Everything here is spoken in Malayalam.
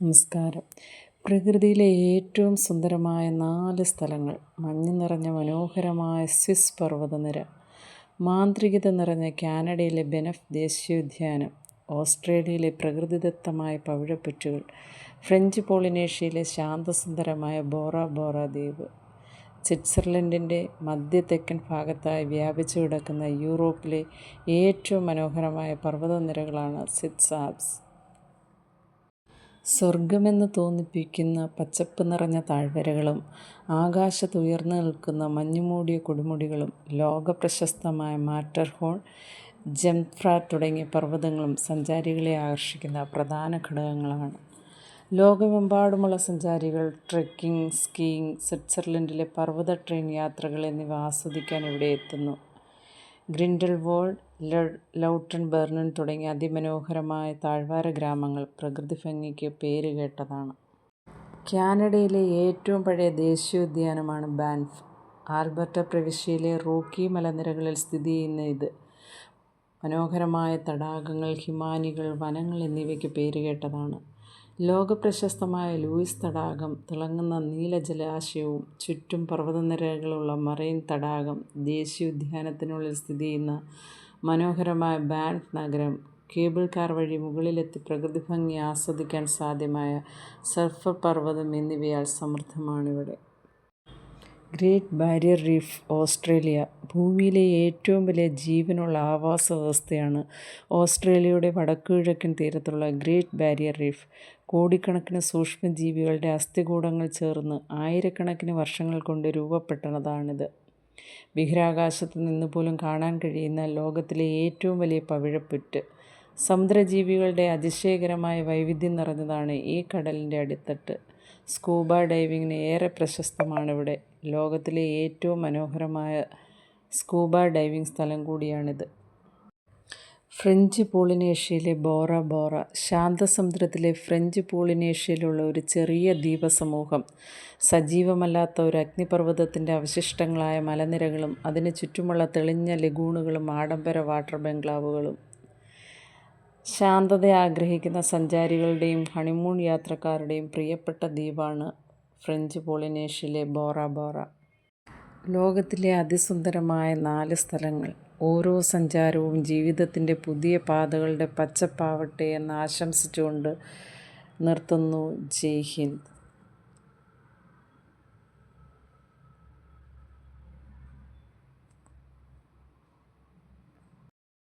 നമസ്കാരം. പ്രകൃതിയിലെ ഏറ്റവും സുന്ദരമായ 4 സ്ഥലങ്ങൾ. മഞ്ഞ് നിറഞ്ഞ മനോഹരമായ സ്വിസ് പർവ്വതനിര, മാന്ത്രികത നിറഞ്ഞ കാനഡയിലെ ബെനഫ് ദേശീയോദ്യാനം, ഓസ്ട്രേലിയയിലെ പ്രകൃതിദത്തമായ പവിഴപ്പുറ്റുകൾ, ഫ്രഞ്ച് പോളിനേഷ്യയിലെ ശാന്തസുന്ദരമായ ബോറ ബോറ ദ്വീപ്, സ്വിറ്റ്സർലൻഡിൻ്റെ മധ്യതെക്കൻ ഭാഗത്തായി വ്യാപിച്ചു കിടക്കുന്ന യൂറോപ്പിലെ ഏറ്റവും മനോഹരമായ പർവ്വതനിരകളാണ് സ്വിസ് ആൽപ്സ്. സ്വർഗമെന്ന് തോന്നിപ്പിക്കുന്ന പച്ചപ്പ് നിറഞ്ഞ താഴ്വരകളും ആകാശത്തുയർന്നു നിൽക്കുന്ന മഞ്ഞുമൂടിയ കൊടുമുടികളും ലോകപ്രശസ്തമായ മാറ്റർഹോൺ, ജംഫ്ര തുടങ്ങിയ പർവ്വതങ്ങളും സഞ്ചാരികളെ ആകർഷിക്കുന്ന പ്രധാന ഘടകങ്ങളാണ്. ലോകമെമ്പാടുമുള്ള സഞ്ചാരികൾ ട്രെക്കിംഗ്, സ്കീയിങ്, സ്വിറ്റ്സർലൻഡിലെ പർവ്വത ട്രെയിൻ യാത്രകൾ എന്നിവ ആസ്വദിക്കാൻ ഇവിടെ എത്തുന്നു. ഗ്രിൻഡൽവാൾഡ്, ലൗട്ടൻബെർണൻ തുടങ്ങിയ അതിമനോഹരമായ താഴ്വാര ഗ്രാമങ്ങൾ പ്രകൃതിഭംഗിക്ക് പേരുകേട്ടതാണ്. കാനഡയിലെ ഏറ്റവും പഴയ ദേശീയോദ്യാനമാണ് ബാൻഫ്. ആൽബർട്ട പ്രവിശ്യയിലെ റോക്കി മലനിരകളിൽ സ്ഥിതി ചെയ്യുന്ന ഇത് മനോഹരമായ തടാകങ്ങൾ, ഹിമാനികൾ, വനങ്ങൾ എന്നിവയ്ക്ക് പേരുകേട്ടതാണ്. ലോകപ്രശസ്തമായ ലൂയിസ് തടാകം, തിളങ്ങുന്ന നീല ജലാശയവും ചുറ്റും പർവ്വതനിരകളുള്ള മറൈൻ തടാകം, ദേശീയോദ്യാനത്തിനുള്ളിൽ സ്ഥിതി ചെയ്യുന്ന മനോഹരമായ ബാൻഫ് നഗരം, കേബിൾ കാർ വഴി മുകളിലെത്തി പ്രകൃതിഭംഗി ആസ്വദിക്കാൻ സാധ്യമായ സർഫർ പർവ്വതം എന്നിവയാൽ സമൃദ്ധമാണിവിടെ. Great Barrier Reef. ഓസ്ട്രേലിയ ഭൂമിയിലെ ഏറ്റവും വലിയ ജീവനുള്ള ആവാസ വ്യവസ്ഥയാണ് ഓസ്ട്രേലിയയുടെ വടക്കുകിഴക്കൻ തീരത്തുള്ള ഗ്രേറ്റ് ബാരിയർ റീഫ്. കോടിക്കണക്കിന് സൂക്ഷ്മജീവികളുടെ അസ്ഥികൂടങ്ങൾ ചേർന്ന് ആയിരക്കണക്കിന് വർഷങ്ങൾ കൊണ്ട് രൂപപ്പെട്ടതാണിത്. ബഹിരാകാശത്ത് നിന്നുപോലും കാണാൻ കഴിയുന്ന ലോകത്തിലെ ഏറ്റവും വലിയ പവിഴപ്പുറ്റ്. സമുദ്രജീവികളുടെ അതിശയകരമായ വൈവിധ്യം നിറഞ്ഞതാണ് ഈ കടലിൻ്റെ അടിത്തട്ട്. സ്കൂബ ഡൈവിങ്ങിന് ഏറെ പ്രശസ്തമാണിവിടെ. ലോകത്തിലെ ഏറ്റവും മനോഹരമായ സ്കൂബ ഡൈവിംഗ് സ്ഥലം കൂടിയാണിത്. ഫ്രഞ്ച് പോളിനേഷ്യയിലെ ബോറ ബോറ. ശാന്തസമുദ്രത്തിലെ ഫ്രഞ്ച് പോളിനേഷ്യയിലുള്ള ഒരു ചെറിയ ദ്വീപസമൂഹം. സജീവമല്ലാത്ത ഒരു അഗ്നിപർവ്വതത്തിൻ്റെ അവശിഷ്ടങ്ങളായ മലനിരകളും അതിന് ചുറ്റുമുള്ള തെളിഞ്ഞ ലഗൂണുകളും ആഡംബര വാട്ടർ ബംഗ്ലാവുകളും. ശാന്തത ആഗ്രഹിക്കുന്ന സഞ്ചാരികളുടെയും ഹണിമൂൺ യാത്രക്കാരുടെയും പ്രിയപ്പെട്ട ദ്വീപാണ് ഫ്രഞ്ച് പോളിനേഷ്യയിലെ ബോറ ബോറ. ലോകത്തിലെ അതിസുന്ദരമായ 4 സ്ഥലങ്ങൾ. ഓരോ സഞ്ചാരവും ജീവിതത്തിൻ്റെ പുതിയ പാതകളുടെ പച്ചപ്പാവട്ടെ എന്ന് ആശംസിച്ചുകൊണ്ട് നിർത്തുന്നു. ജയ് ഹിന്ദ്.